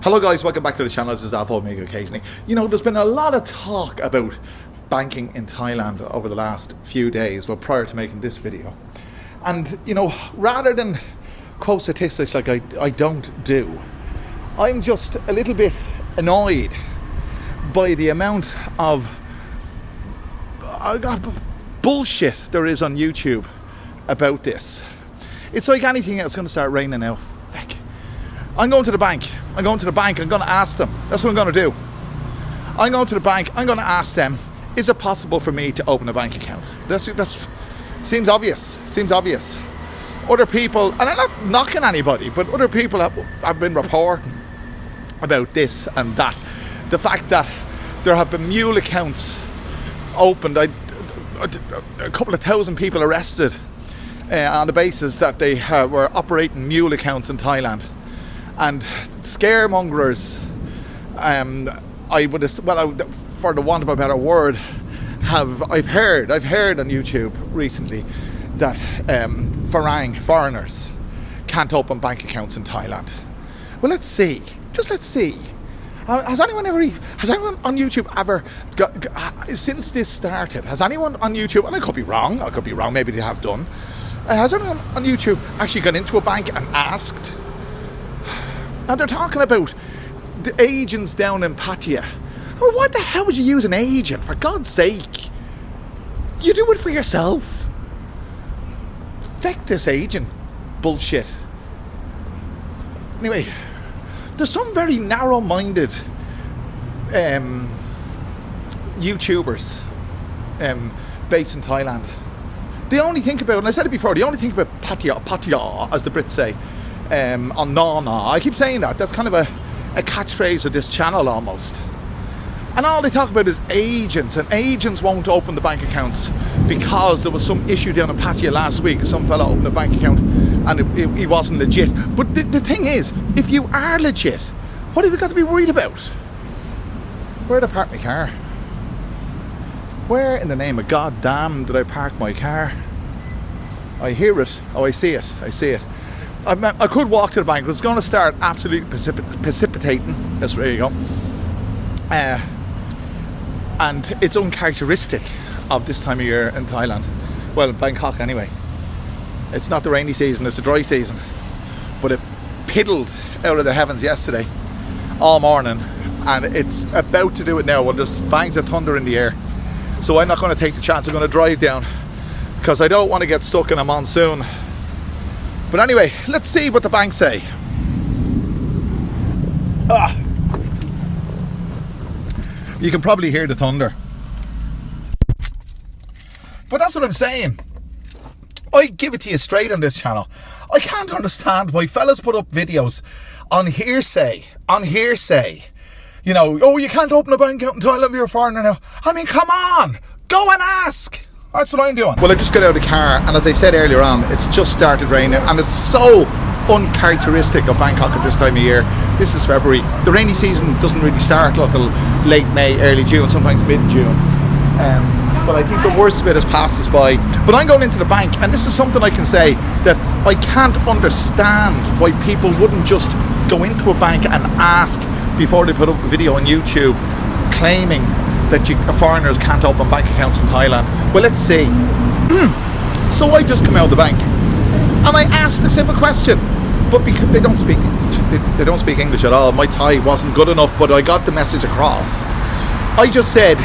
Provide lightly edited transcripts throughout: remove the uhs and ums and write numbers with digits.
Hello guys, welcome back to the channel. This is Alpha Omega occasionally. You know, there's been a lot of talk about banking in Thailand over the last few days, well, prior to making this video. And, you know, rather than quote statistics like I don't do, I'm just a little bit annoyed by the amount of bullshit there is on YouTube about this. It's like anything else. It's going to start raining now. Feck. I'm going to the bank. I'm going to ask them. That's what I'm going to do. I'm going to the bank. I'm going to ask them, is it possible for me to open a bank account? That's seems obvious. Other people, and I'm not knocking anybody, but other people have been reporting about this and that. The fact that there have been mule accounts opened, a couple of thousand people arrested on the basis that they were operating mule accounts in Thailand. And scaremongers, for the want of a better word, I've heard on YouTube recently that foreigners can't open bank accounts in Thailand. Well, let's see. Has anyone on YouTube ever since this started? Has anyone on YouTube, and I could be wrong, maybe they have done. Has anyone on YouTube actually gone into a bank and asked? And they're talking about the agents down in Pattaya. Well, what the hell would you use an agent, for God's sake? You do it for yourself. Feck this agent bullshit. Anyway, there's some very narrow-minded YouTubers based in Thailand. They only think about, and I said it before, they only think about Pattaya, as the Brits say, on Nana. I keep saying that. That's kind of a catchphrase of this channel almost. And all they talk about is agents, and agents won't open the bank accounts because there was some issue down in Pattaya last week. Some fella opened a bank account and he wasn't legit. But the thing is, if you are legit, what have you got to be worried about? Where'd I park my car? Where in the name of God damn did I park my car? I hear it. Oh, I see it. I could walk to the bank, but it's going to start absolutely precipitating. There you go. And it's uncharacteristic of this time of year in Thailand. Well, in Bangkok anyway. It's not the rainy season, it's the dry season. But it piddled out of the heavens yesterday, all morning. And it's about to do it now. Well, there's bangs of thunder in the air. So I'm not going to take the chance. I'm going to drive down, because I don't want to get stuck in a monsoon. But anyway, let's see what the banks say. You can probably hear the thunder. But that's what I'm saying. I give it to you straight on this channel. I can't understand why fellas put up videos on hearsay. You know, oh, you can't open a bank account in Thailand, you're a foreigner now. I mean, come on, go and ask. That's what I'm doing. Well, I just got out of the car, and as I said earlier on, it's just started raining, and it's so uncharacteristic of Bangkok at this time of year. This is February. The rainy season doesn't really start until late May, early June, sometimes mid-June. But I think the worst of it has passed us by. But I'm going into the bank, and this is something I can say that I can't understand why people wouldn't just go into a bank and ask before they put up a video on YouTube claiming that foreigners can't open bank accounts in Thailand. Well, let's see. So I just come out of the bank and I asked a simple question, but because they don't speak English at all. My Thai wasn't good enough, but I got the message across. I just said,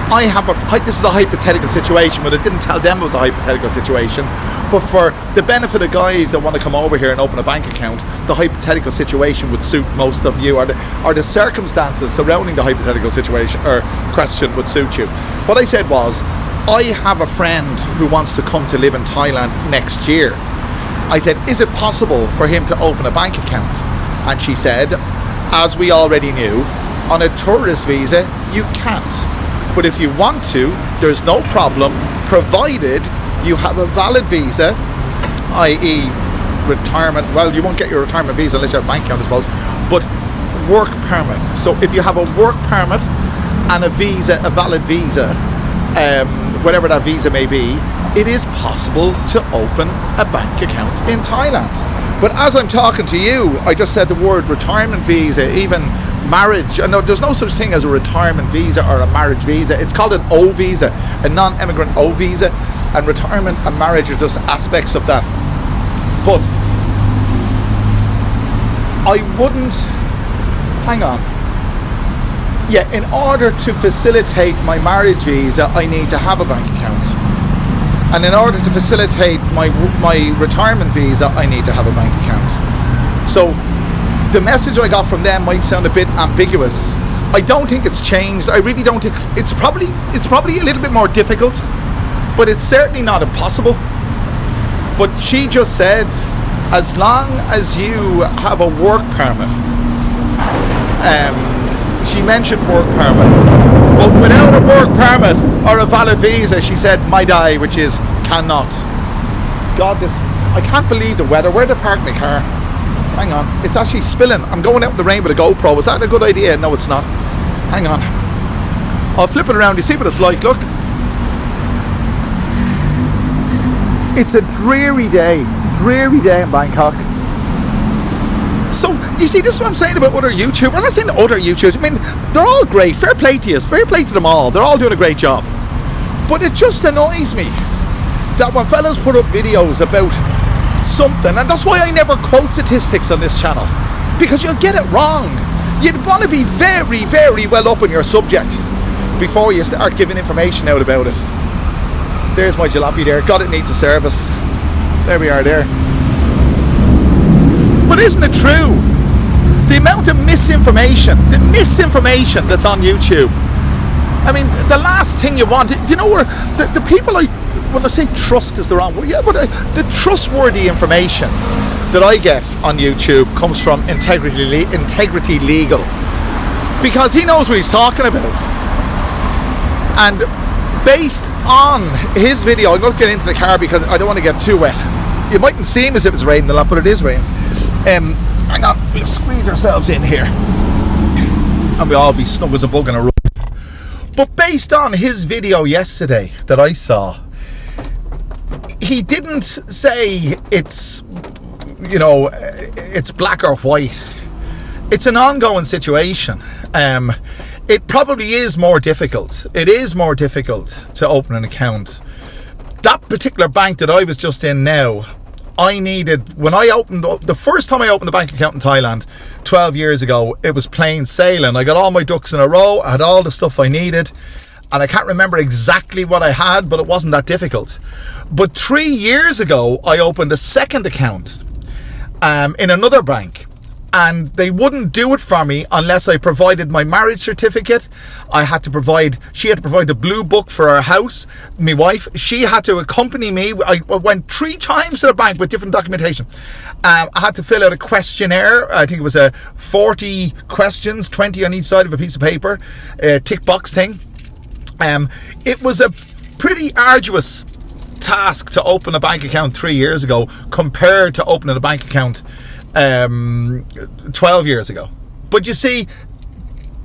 this is a hypothetical situation, but I didn't tell them it was a hypothetical situation. But for the benefit of guys that want to come over here and open a bank account, the hypothetical situation would suit most of you, or the circumstances surrounding the hypothetical situation or question would suit you. What I said was, I have a friend who wants to come to live in Thailand next year. I said, is it possible for him to open a bank account? And she said, as we already knew, on a tourist visa, you can't. But if you want to, there's no problem, provided you have a valid visa, i.e. retirement. Well, you won't get your retirement visa unless you have a bank account, I suppose, but work permit. So if you have a work permit and a valid visa, whatever that visa may be, it is possible to open a bank account in Thailand. But as I'm talking to you, I just said the word retirement visa, even marriage. I know there's no such thing as a retirement visa or a marriage visa. It's called an O visa, a non-immigrant O visa. And retirement and marriage are just aspects of that. But I wouldn't... Hang on. Yeah, in order to facilitate my marriage visa, I need to have a bank account. And in order to facilitate my retirement visa, I need to have a bank account. So the message I got from them might sound a bit ambiguous. I don't think it's changed. I really don't think... It's probably a little bit more difficult, but it's certainly not impossible. But she just said, as long as you have a work permit, she mentioned work permit, but without a work permit or a valid visa, she said Maidai, which is cannot. God, I can't believe the weather. Where did I park my car? Hang on, it's actually spilling. I'm going out in the rain with a GoPro. Is that a good idea? No, it's not. Hang on, I'll flip it around. You see what it's like? Look, it's a dreary day in Bangkok. So, you see, this is what I'm saying about other YouTubers. I'm not saying other YouTubers. I mean, they're all great. Fair play to you. Fair play to them all. They're all doing a great job. But it just annoys me that when fellas put up videos about something, and that's why I never quote statistics on this channel, because you'll get it wrong. You'd want to be very, very well up on your subject before you start giving information out about it. There's my jalopy there. God, it needs a service. There we are there. But isn't it true? The amount of misinformation that's on YouTube. I mean, the last thing you want, you know, where the people when I say trust is the wrong word, yeah, but the trustworthy information that I get on YouTube comes from Integrity Legal, because he knows what he's talking about. And based on his video, I'm going to get into the car because I don't want to get too wet. You mightn't seem as if it's raining a lot, but it is raining. Hang on, we'll squeeze ourselves in here and we'll all be snug as a bug in a rug. But based on his video yesterday that I saw, he didn't say it's, you know, it's black or white. It's an ongoing situation. It probably is more difficult. It is more difficult to open an account. That particular bank that I was just in now, I needed, when I opened, the first time I opened a bank account in Thailand 12 years ago, it was plain sailing. I got all my ducks in a row, I had all the stuff I needed, and I can't remember exactly what I had, but it wasn't that difficult. But 3 years ago, I opened a second account in another bank, and they wouldn't do it for me unless I provided my marriage certificate. She had to provide the blue book for our house. My wife, she had to accompany me. I went 3 times to the bank with different documentation. I had to fill out a questionnaire. I think it was 40 questions, 20 on each side of a piece of paper, a tick box thing. It was a pretty arduous task to open a bank account 3 years ago compared to opening a bank account 12 years ago. But you see,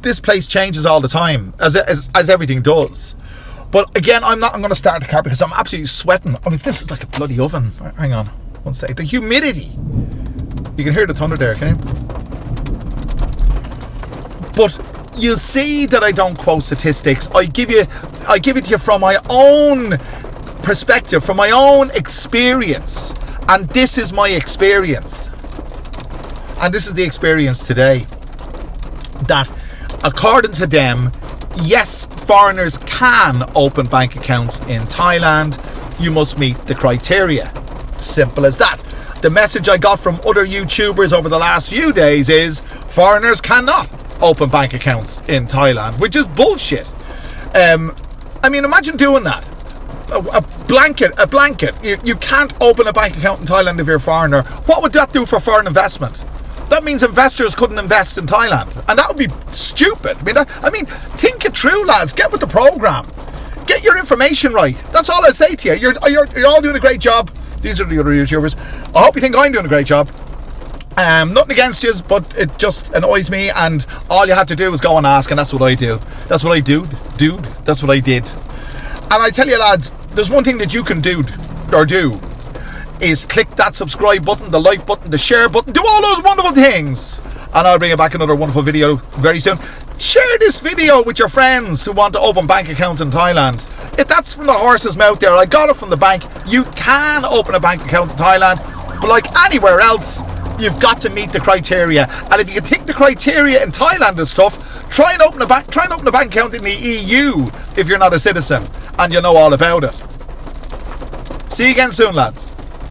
this place changes all the time, as everything does. But again, I'm going to start the car because I'm absolutely sweating. I mean, this is like a bloody oven. Hang on one second. The humidity, you can hear the thunder there, can you? But you'll see that I don't quote statistics. I give it to you from my own perspective, from my own experience, and this is my experience. And this is the experience today, that according to them, yes, foreigners can open bank accounts in Thailand. You must meet the criteria. Simple as that. The message I got from other YouTubers over the last few days is foreigners cannot open bank accounts in Thailand, which is bullshit. I mean, imagine doing that. A blanket. You can't open a bank account in Thailand if you're a foreigner. What would that do for foreign investment? That means investors couldn't invest in Thailand, and that would be stupid. I mean, think it through, lads. Get with the program. Get your information right. That's all I say to you. You're all doing a great job. These are the other YouTubers. I hope you think I'm doing a great job. Nothing against you, but it just annoys me, and all you have to do is go and ask, and that's what I do. That's what I do, dude. That's what I did. And I tell you, lads, there's one thing that you can do. is click that subscribe button, the like button, the share button, do all those wonderful things, and I'll bring you back another wonderful video very soon. Share this video with your friends who want to open bank accounts in Thailand. If that's from the horse's mouth there, I got it from the bank. You can open a bank account in Thailand, but like anywhere else, you've got to meet the criteria. And if you can think the criteria in Thailand is tough, try and open a bank account in the EU if you're not a citizen and you know all about it. See you again soon, lads.